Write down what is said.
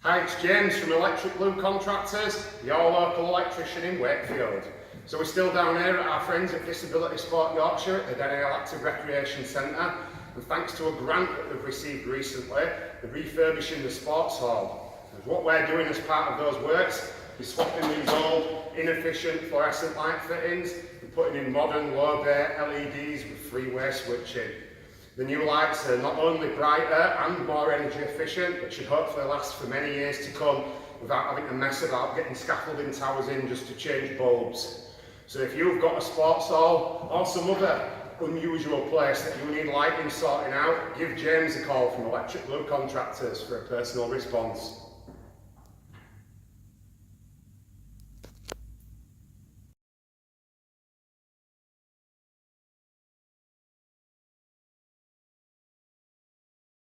Hi, it's James from ElectricBlu Contractors, your local electrician in Wakefield. So we're still down here at our friends at Disability Sport Yorkshire at the Denhale Active Recreation Centre, and thanks to a grant that we've received recently, they're refurbishing the sports hall. And what we're doing as part of those works is swapping these old, inefficient fluorescent light fittings and putting in modern low-bay LEDs with three-way switching. The new lights are not only brighter and more energy efficient, but should hopefully last for many years to come without having to mess about getting scaffolding towers in just to change bulbs. So if you've got a sports hall or some other unusual place that you need lighting sorting out, give James a call from ElectricBlu Contractors for a personal response.